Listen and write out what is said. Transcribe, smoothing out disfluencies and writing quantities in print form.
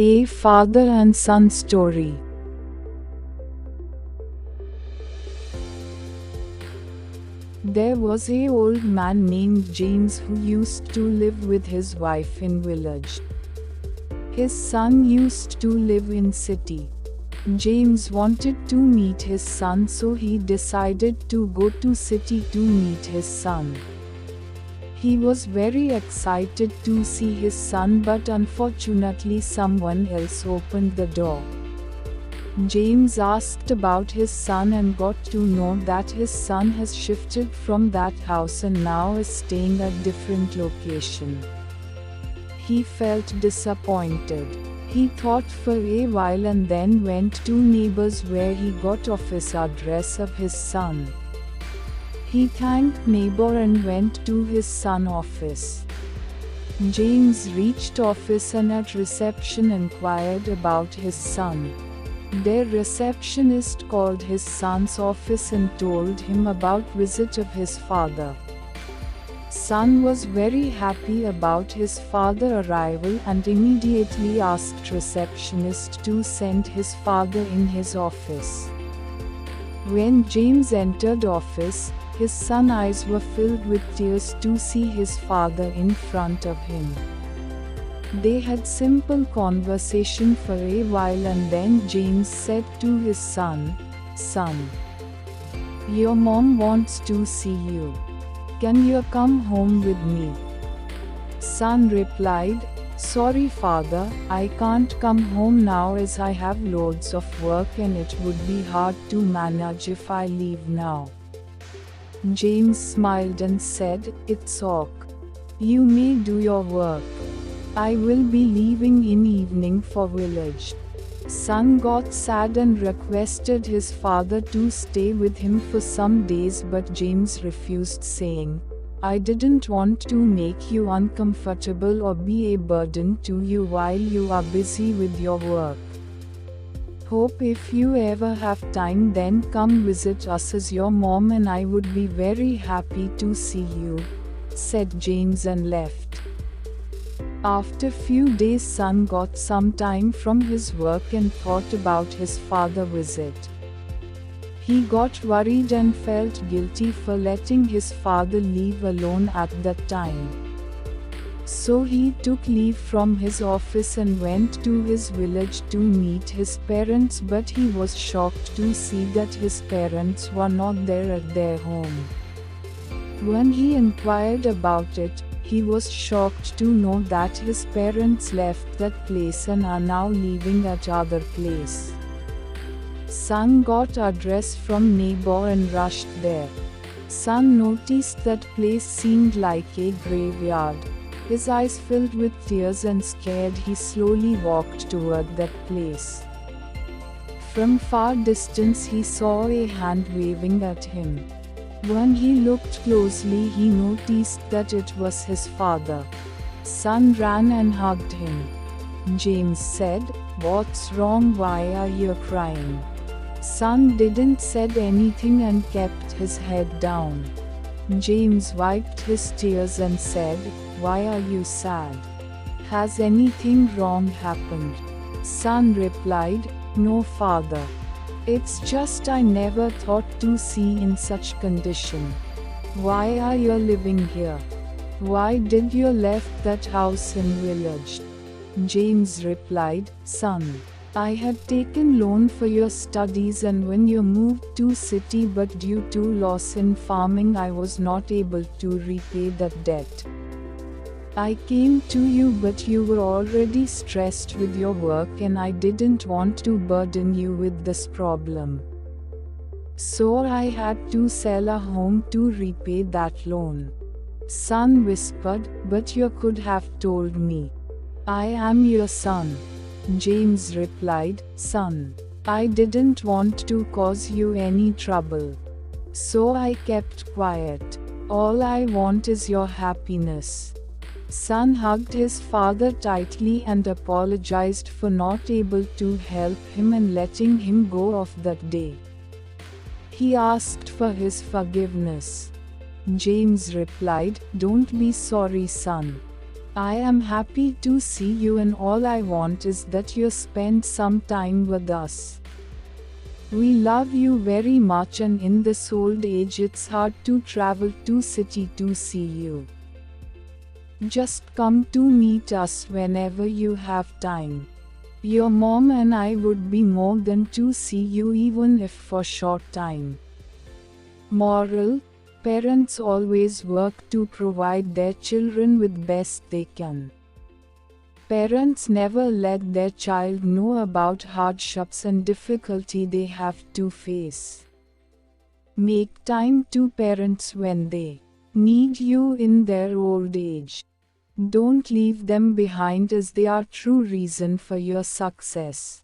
A father and son story. There was a old man named James who used to live with his wife in village. His son used to live in city. James wanted to meet his son, so he decided to go to city to meet his son. He was very excited to see his son, but unfortunately someone else opened the door. James asked about his son and got to know that his son has shifted from that house and now is staying at different location. He felt disappointed. He thought for a while and then went to neighbors where he got office address of his son. He thanked neighbor and went to his son office. James reached office and at reception inquired about his son. Their receptionist called his son's office and told him about visit of his father. Son was very happy about his father arrival and immediately asked receptionist to send his father in his office. When James entered office, his son's eyes were filled with tears to see his father in front of him. They had simple conversation for a while and then James said to his son, "Son, your mom wants to see you. Can you come home with me?" Son replied, "Sorry father, I can't come home now as I have loads of work and it would be hard to manage if I leave now." James smiled and said, "It's ok. You may do your work. I will be leaving in evening for village." Son got sad and requested his father to stay with him for some days, but James refused, saying, "I didn't want to make you uncomfortable or be a burden to you while you are busy with your work. Hope if you ever have time then come visit us as your mom and I would be very happy to see you," said James and left. After few days son got some time from his work and thought about his father's visit. He got worried and felt guilty for letting his father leave alone at that time. So he took leave from his office and went to his village to meet his parents, but he was shocked to see that his parents were not there at their home. When he inquired about it, he was shocked to know that his parents left that place and are now living at other place. Son got address from neighbor and rushed there. Son noticed that place seemed like a graveyard. His eyes filled with tears and scared, he slowly walked toward that place. From far distance he saw a hand waving at him. When he looked closely he noticed that it was his father. Son ran and hugged him. James said, "What's wrong? Why are you crying?" Son didn't said anything and kept his head down. James wiped his tears and said, "Why are you sad? Has anything wrong happened?" Son replied, "No father. It's just I never thought to see in such condition. Why are you living here? Why did you left that house in village?" James replied, "Son, I had taken loan for your studies and when you moved to city, but due to loss in farming I was not able to repay that debt. I came to you, but you were already stressed with your work and I didn't want to burden you with this problem. So I had to sell a home to repay that loan." Son whispered, "But you could have told me. I am your son." James replied, "Son, I didn't want to cause you any trouble. So I kept quiet. All I want is your happiness." Son hugged his father tightly and apologized for not able to help him and letting him go off that day. He asked for his forgiveness. James replied, "Don't be sorry, son. I am happy to see you, and all I want is that you spend some time with us. We love you very much, and in this old age it's hard to travel to city to see you. Just come to meet us whenever you have time. Your mom and I would be more than to see you, even if for short time. Moral: parents always work to provide their children with best they can. Parents never let their child know about hardships and difficulty they have to face. Make time to parents when they need you in their old age. Don't leave them behind, as they are true reason for your success.